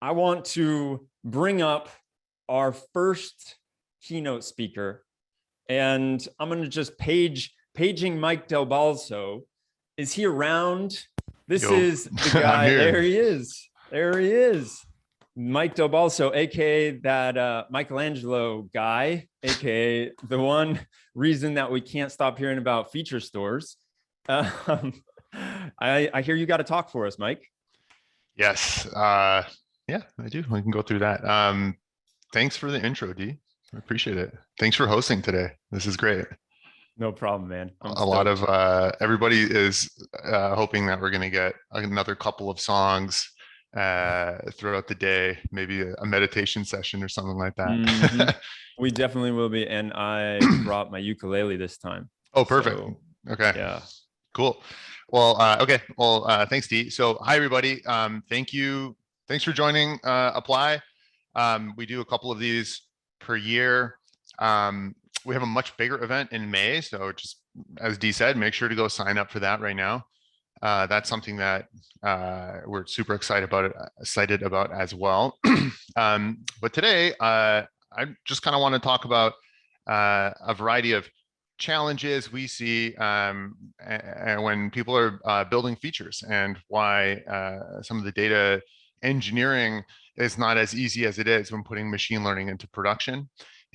I want to bring up our first keynote speaker, and I'm going to just paging Mike Del Balso. Is he around? This Yo, is the I'm guy. here. There he is. There he is. Mike Del Balso, aka that Michelangelo guy, aka the one reason that we can't stop hearing about feature stores. I hear you got to talk for us, Mike. Yes. Yeah, I do. We can go through that. Thanks for the intro, D. I appreciate it. Thanks for hosting today. This is great. No problem, man. A lot of everybody is hoping that we're going to get another couple of songs throughout the day, maybe a meditation session or something like that. Mm-hmm. We definitely will be. And I brought my ukulele this time. Oh, perfect. So, okay. Yeah. Cool. Well, okay. Well, thanks, Dee. So, hi, everybody. Thank you. Thanks for joining Apply. We do a couple of these per year. We have a much bigger event in May. So just as Dee said, make sure to go sign up for that right now. That's something that we're super excited about as well. But today, I just kind of want to talk about a variety of challenges we see when people are building features, and why some of the data engineering is not as easy as it is when putting machine learning into production.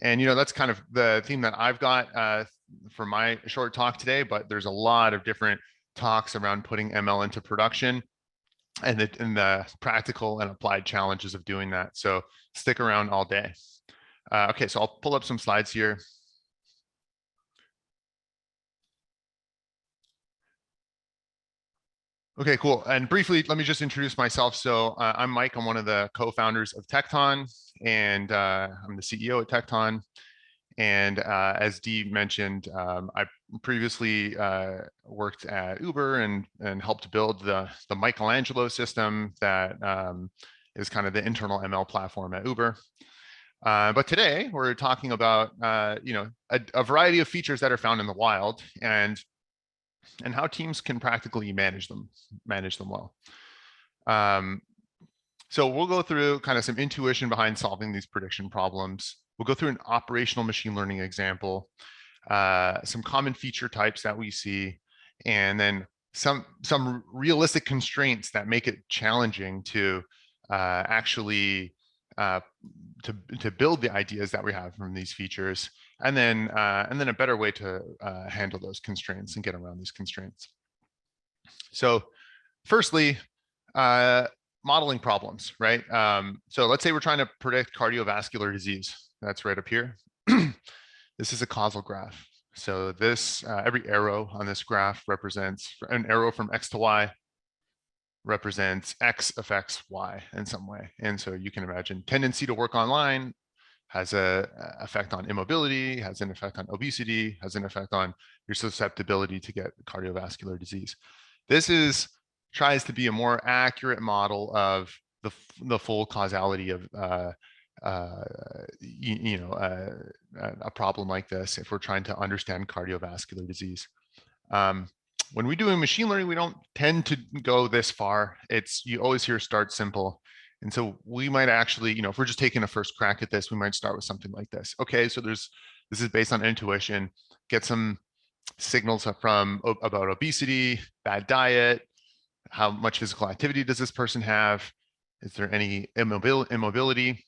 And that's kind of the theme that I've got for my short talk today, but there's a lot of different talks around putting ML into production and the practical and applied challenges of doing that. So stick around all day. Okay, so I'll pull up some slides here. Okay, cool. And briefly, let me just introduce myself. So I'm Mike. I'm one of the co-founders of Tecton, and I'm the CEO at Tecton. And as Dee mentioned, I previously worked at Uber and helped build the Michelangelo system that is kind of the internal ML platform at Uber. But today we're talking about a variety of features that are found in the wild, and how teams can practically manage them well. So we'll go through kind of some intuition behind solving these prediction problems. We'll go through an operational machine learning example, some common feature types that we see, and then some realistic constraints that make it challenging to actually to build the ideas that we have from these features, and then a better way to handle those constraints and get around these constraints. So firstly, modeling problems, right? So let's say we're trying to predict cardiovascular disease. That's right up here. This is a causal graph. So this every arrow on this graph represents an arrow from X to Y, represents X affects Y in some way. And so you can imagine tendency to work online has an effect on immobility, has an effect on obesity, has an effect on your susceptibility to get cardiovascular disease. This tries to be a more accurate model of the full causality of a problem like this if we're trying to understand cardiovascular disease. When we do in machine learning, we don't tend to go this far. You always hear start simple. And so we might actually, if we're just taking a first crack at this, we might start with something like this. Okay, so this is based on intuition, get some signals about obesity, bad diet, how much physical activity does this person have? Is there any immobility?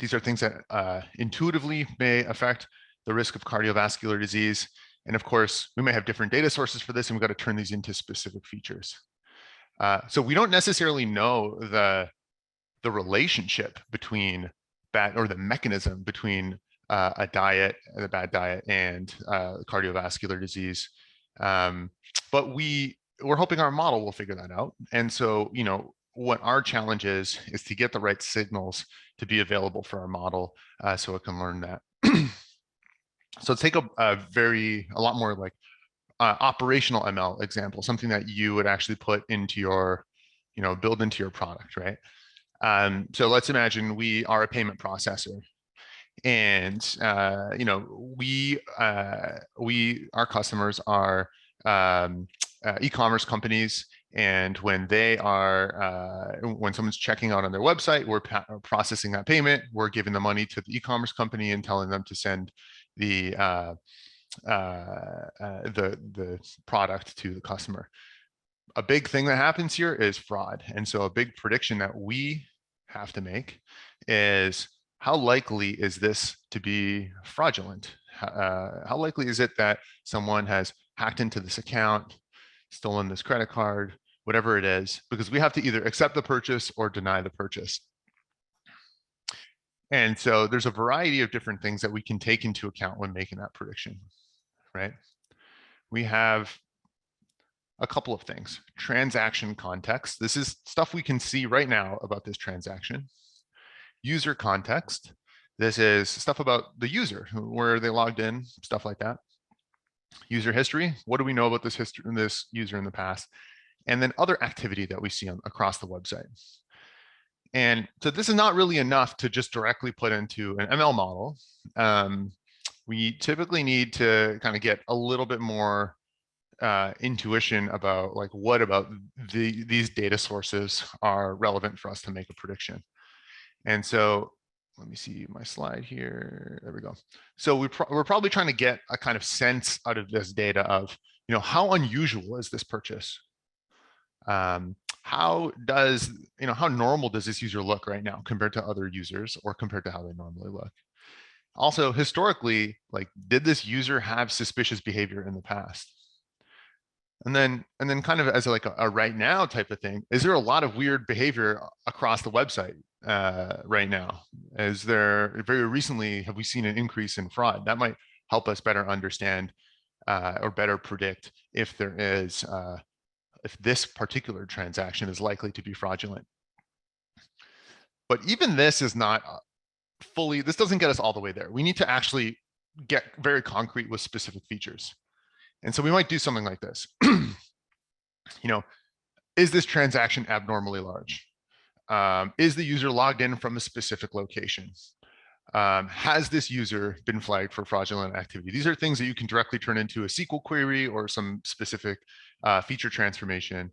These are things that intuitively may affect the risk of cardiovascular disease. And of course, we may have different data sources for this, and we've got to turn these into specific features. So we don't necessarily know the relationship between the mechanism between a bad diet, and cardiovascular disease. But we're hoping our model will figure that out. And so, what our challenge is to get the right signals to be available for our model so it can learn that. So let's take a lot more like operational ML example, something that you would actually put into your, build into your product, right? So let's imagine we are a payment processor, and our customers are e-commerce companies, And when they are, when someone's checking out on their website, we're processing that payment. We're giving the money to the e-commerce company and telling them to send the product to the customer. A big thing that happens here is fraud. And so a big prediction that we have to make is, how likely is this to be fraudulent? How likely is it that someone has hacked into this account, stolen this credit card, whatever it is, because we have to either accept the purchase or deny the purchase. And so there's a variety of different things that we can take into account when making that prediction, right? We have a couple of things. Transaction context. This is stuff we can see right now about this transaction. User context. This is stuff about the user, where they logged in, stuff like that. User history. What do we know about this user in the past? And then other activity that we see across the website. And so this is not really enough to just directly put into an ML model. We typically need to kind of get a little bit more intuition about, like, what about these data sources are relevant for us to make a prediction. And so let me see my slide here. There we go. So we're probably trying to get a kind of sense out of this data of, how unusual is this purchase? How normal does this user look right now compared to other users, or compared to how they normally look? Also, historically, like, did this user have suspicious behavior in the past? And then kind of as like a right now type of thing, is there a lot of weird behavior across the website right now? Is there, very recently, have we seen an increase in fraud? That might help us better understand or better predict if there is if this particular transaction is likely to be fraudulent. But even this is not fully, this doesn't get us all the way there. We need to actually get very concrete with specific features. And so we might do something like this. Is this transaction abnormally large? Is the user logged in from a specific location? Has this user been flagged for fraudulent activity? These are things that you can directly turn into a SQL query or some specific feature transformation.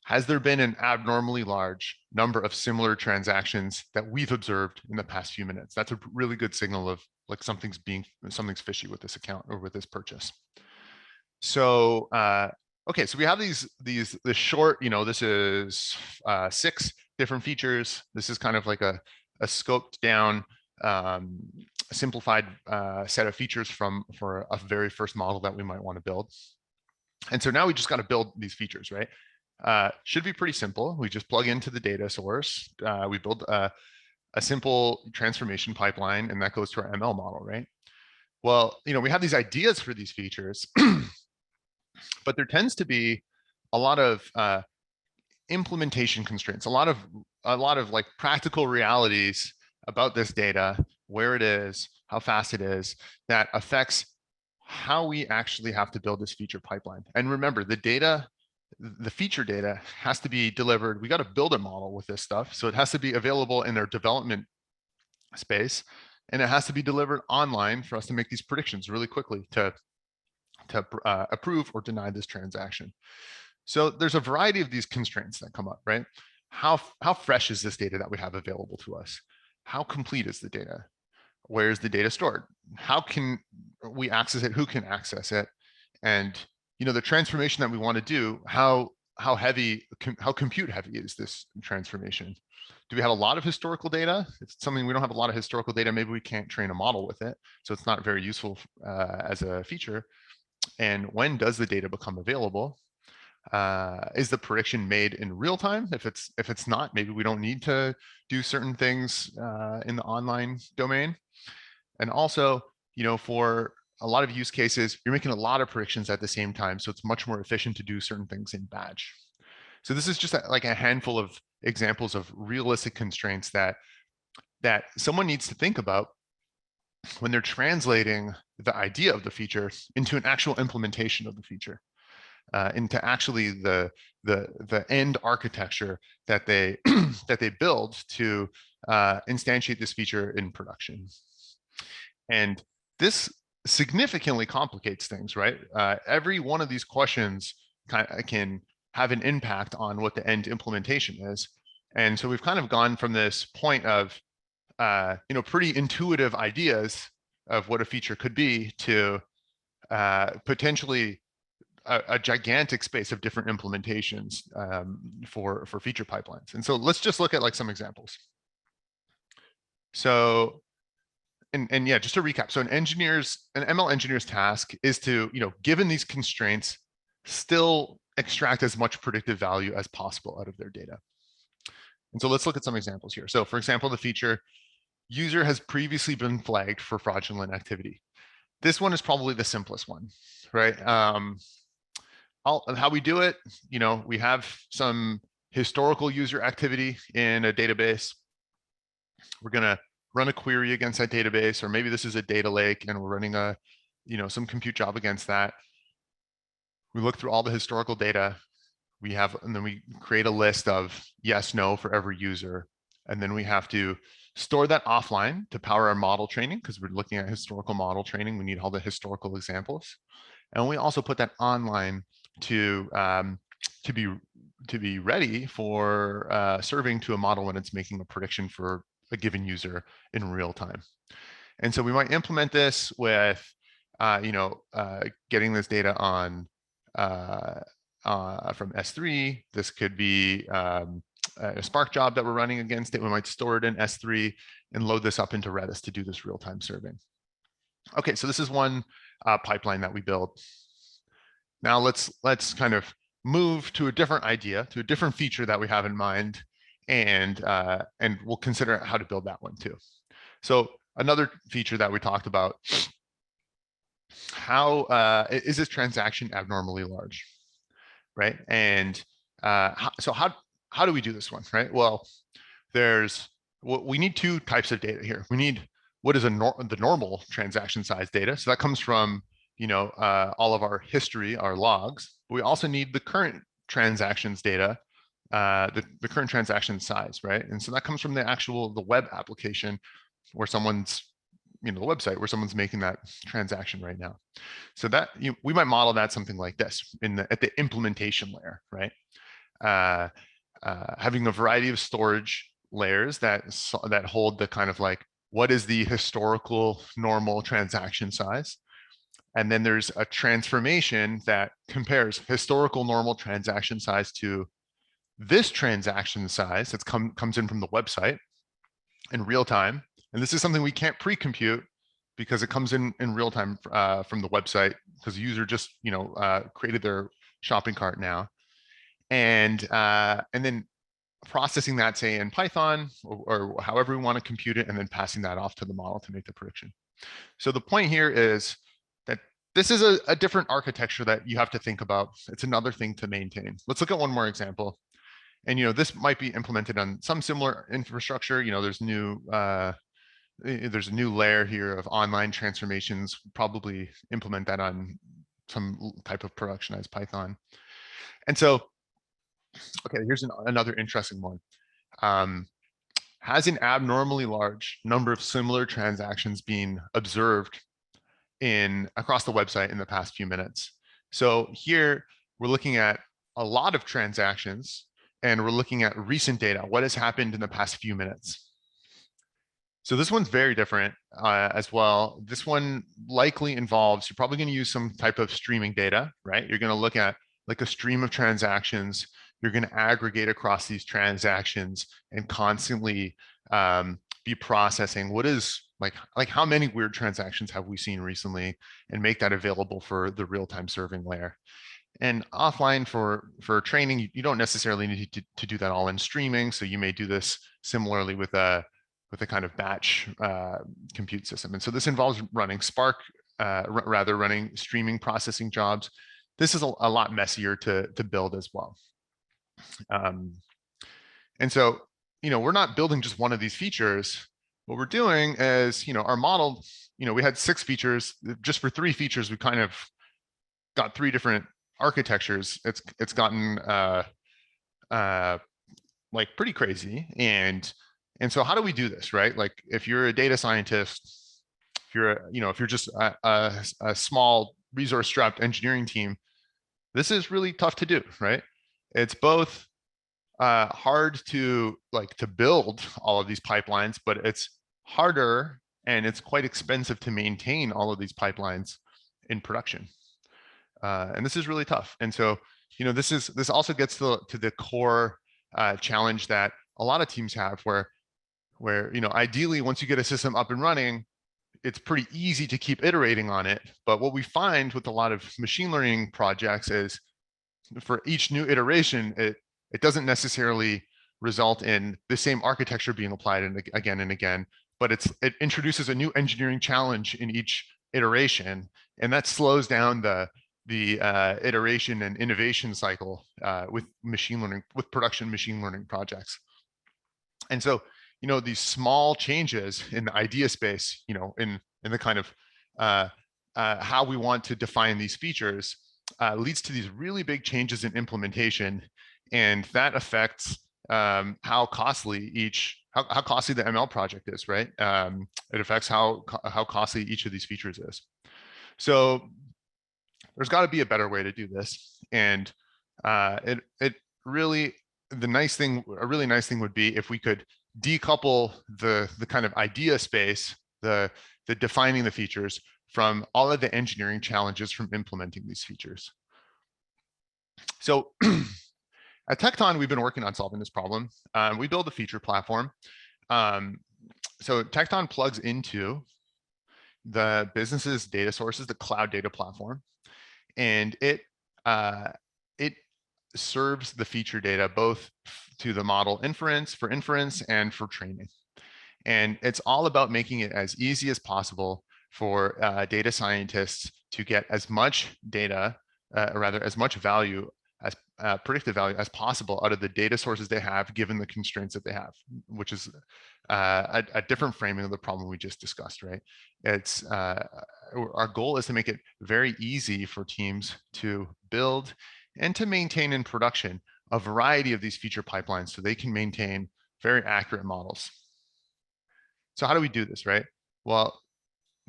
Has there been an abnormally large number of similar transactions that we've observed in the past few minutes? That's a really good signal of, like, something's fishy with this account or with this purchase. So okay, so we have this short, this is 6 different features. This is kind of like a scoped down, simplified set of features for a very first model that we might want to build. And so now we just got to build these features, right? Should be pretty simple. We just plug into the data source. We build a simple transformation pipeline, and that goes to our ML model, right? Well, we have these ideas for these features, but there tends to be a lot of implementation constraints, a lot of like practical realities about this data, where it is, how fast it is, that affects how we actually have to build this feature pipeline. And remember, the feature data has to be delivered. We got to build a model with this stuff. So it has to be available in their development space, and it has to be delivered online for us to make these predictions really quickly to approve or deny this transaction. So there's a variety of these constraints that come up, right? How fresh is this data that we have available to us? How complete is the data? Where is the data stored? How can we access it? Who can access it? And the transformation that we want to do, how compute heavy is this transformation? Do we have a lot of historical data? If it's something we don't have a lot of historical data, maybe we can't train a model with it, so it's not very useful as a feature. And when does the data become available? Is the prediction made in real time? If it's not, maybe we don't need to do certain things in the online domain. And also, for a lot of use cases, you're making a lot of predictions at the same time, so it's much more efficient to do certain things in batch. So this is just like a handful of examples of realistic constraints that someone needs to think about when they're translating the idea of the feature into an actual implementation of the feature, into actually the end architecture that they that they build to instantiate this feature in production. And this significantly complicates things, right? Every one of these questions can have an impact on what the end implementation is. And so we've kind of gone from this point of pretty intuitive ideas of what a feature could be to potentially a gigantic space of different implementations for feature pipelines. And so let's just look at like some examples. So, and yeah, just to recap. So an ML engineer's task is to, given these constraints, still extract as much predictive value as possible out of their data. And so let's look at some examples here. So for example, the feature user has previously been flagged for fraudulent activity. This one is probably the simplest one, right? How we do it, we have some historical user activity in a database. We're going to run a query against that database, or maybe this is a data lake and we're running some compute job against that. We look through all the historical data and then we create a list of yes, no for every user. And then we have to store that offline to power our model training, because we're looking at historical model training. We need all the historical examples. And we also put that online to be ready for serving to a model when it's making a prediction for a given user in real time. And so we might implement this with getting this data on from S3. This could be a Spark job that we're running against it. We might store it in S3 and load this up into Redis to do this real-time serving. Okay, so this is one pipeline that we build. Now let's kind of move to a different idea, to a different feature that we have in mind, and we'll consider how to build that one too. So another feature that we talked about, how is this transaction abnormally large, right? And so how do we do this one, right? Well, we need two types of data here. We need what is the normal transaction size data. So that comes from all of our history, our logs. But we also need the current transactions data, the current transaction size, right? And so that comes from the web application where someone's, the website where someone's making that transaction right now. So that we might model that something like this at the implementation layer, right? Having a variety of storage layers that hold the kind of like, what is the historical normal transaction size? And then there's a transformation that compares historical normal transaction size to this transaction size that comes in from the website in real time. And this is something we can't pre-compute because it comes in real time from the website, because the user just created their shopping cart now. And then processing that, say, in Python or however we want to compute it, and then passing that off to the model to make the prediction. So the point here is that this is a different architecture that you have to think about. It's another thing to maintain. Let's look at one more example. And this might be implemented on some similar infrastructure. There's a new layer here of online transformations. Probably implement that on some type of productionized Python. And so, okay, here's another interesting one. Has an abnormally large number of similar transactions being observed across the website in the past few minutes? So here we're looking at a lot of transactions, and we're looking at recent data. What has happened in the past few minutes? So this one's very different as well. This one likely involves, you're probably going to use some type of streaming data, right? You're going to look at like a stream of transactions. You're going to aggregate across these transactions and constantly be processing what is like how many weird transactions have we seen recently, and make that available for the real-time serving layer. And offline for training, you don't necessarily need to do that all in streaming. So you may do this similarly with a kind of batch compute system. And so this involves running Spark, rather running streaming processing jobs. This is a lot messier to build as well. And so, we're not building just one of these features. What we're doing is, our model, we had 6 features. Just for 3 features, we kind of got 3 different architectures. It's gotten like pretty crazy. And so how do we do this, right? Like if you're a data scientist, if you're just a small resource strapped engineering team, this is really tough to do, right? it's both hard to build all of these pipelines, but it's harder and it's quite expensive to maintain all of these pipelines in production. And this is really tough. And so, this also gets to the core challenge that a lot of teams have, where ideally, once you get a system up and running, it's pretty easy to keep iterating on it. But what we find with a lot of machine learning projects is, for each new iteration, it doesn't necessarily result in the same architecture being applied again and again, but it introduces a new engineering challenge in each iteration, and that slows down the iteration and innovation cycle with production machine learning projects. And so, these small changes in the idea space, in the kind of how we want to define these features, leads to these really big changes in implementation, and that affects how costly how costly the ML project is, right? It affects how costly each of these features is. So there's got to be a better way to do this, and it really a really nice thing would be if we could decouple the kind of idea space, the defining the features, from all of the engineering challenges from implementing these features. So at Tecton, we've been working on solving this problem. We build a feature platform. So Tecton plugs into the business's data sources, the cloud data platform, and it serves the feature data both to the model for inference and for training. And it's all about making it as easy as possible for data scientists to get as much data, or rather as much value, as predictive value as possible out of the data sources they have, given the constraints that they have, which is a different framing of the problem we just discussed, right? It's our goal is to make it very easy for teams to build and to maintain in production a variety of these feature pipelines so they can maintain very accurate models. So how do we do this, right? Well,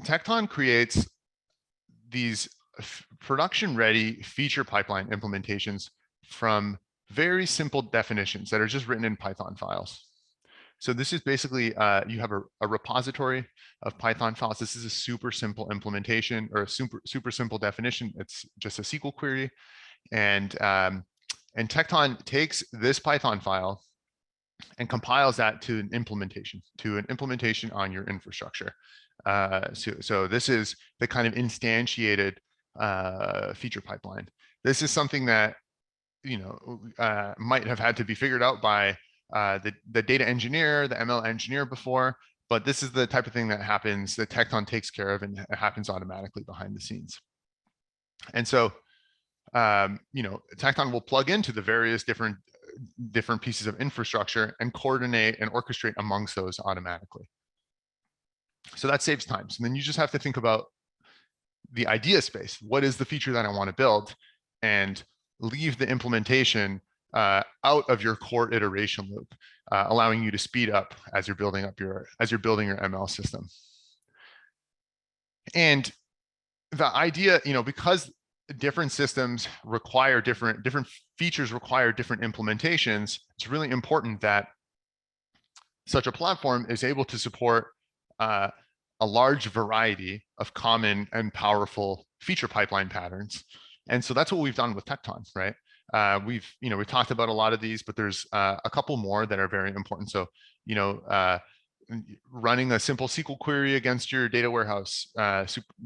Tecton creates these production-ready feature pipeline implementations from very simple definitions that are just written in Python files. So this is basically, you have a repository of Python files. This is a super simple implementation, or a super simple definition. It's just a SQL query. And Tecton takes this Python file and compiles that to an implementation on your infrastructure. So this is the kind of instantiated feature pipeline. This is something that might have had to be figured out by the data engineer, the ML engineer before, but this is the type of thing that happens, that Tecton takes care of, and it happens automatically behind the scenes. And so, Tecton will plug into the various different pieces of infrastructure and coordinate and orchestrate amongst those automatically. So that saves time. So then you just have to think about the idea space. What is the feature that I want to build? And leave the implementation out of your core iteration loop, allowing you to speed up as you're building your ML system. And the idea, because different systems require different features, require different implementations, it's really important that such a platform is able to support a large variety of common and powerful feature pipeline patterns. And so that's what we've done with Tecton, right? We've talked about a lot of these, but there's a couple more that are very important. So, running a simple SQL query against your data warehouse,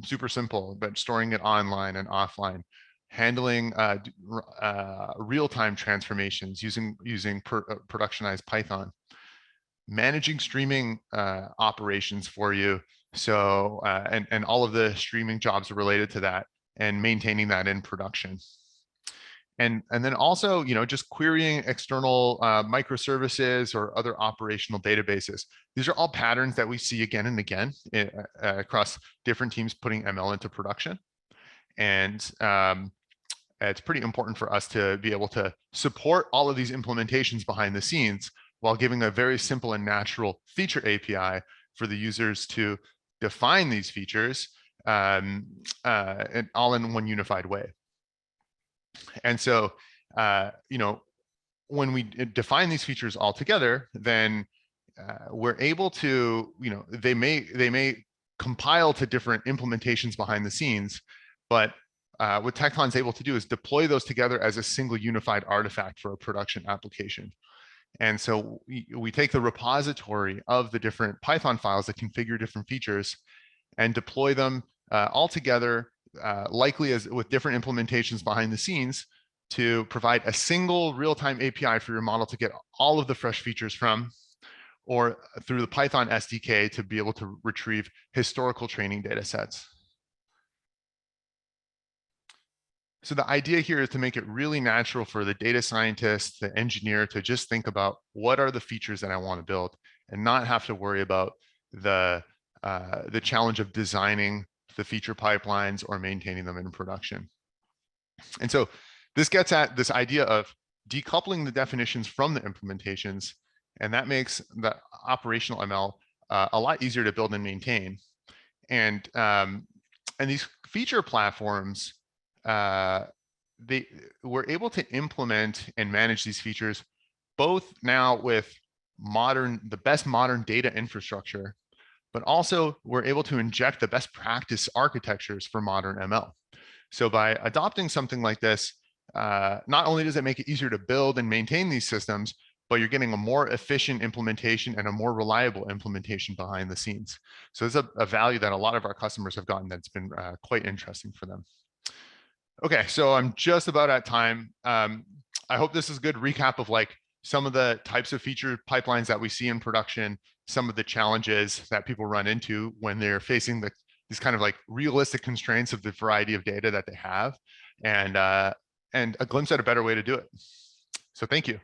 super simple, but storing it online and offline. Handling real-time transformations using productionized Python. Managing streaming operations for you. So, and all of the streaming jobs related to that, and maintaining that in production. And then also, just querying external microservices or other operational databases. These are all patterns that we see again and again across different teams putting ML into production. And it's pretty important for us to be able to support all of these implementations behind the scenes, while giving a very simple and natural feature API for the users to define these features and all in one unified way. And so you know, when we define these features all together, then we're able to, you know, they may compile to different implementations behind the scenes, but what Tecton's able to do is deploy those together as a single unified artifact for a production application. And so we take the repository of the different Python files that configure different features and deploy them all together, likely as with different implementations behind the scenes, to provide a single real-time API for your model to get all of the fresh features from, or through the Python SDK to be able to retrieve historical training data sets. So the idea here is to make it really natural for the data scientist, the engineer, to just think about what are the features that I want to build and not have to worry about the challenge of designing the feature pipelines or maintaining them in production. And so this gets at this idea of decoupling the definitions from the implementations, and that makes the operational ML a lot easier to build and maintain. And these feature platforms, we're able to implement and manage these features both now with the best modern data infrastructure, but also we're able to inject the best practice architectures for modern ML. So by adopting something like this, not only does it make it easier to build and maintain these systems, but you're getting a more efficient implementation and a more reliable implementation behind the scenes. So it's a value that a lot of our customers have gotten that's been quite interesting for them. Okay, so I'm just about at time. I hope this is a good recap of like some of the types of feature pipelines that we see in production, some of the challenges that people run into when they're facing these kind of like realistic constraints of the variety of data that they have, and a glimpse at a better way to do it. So thank you.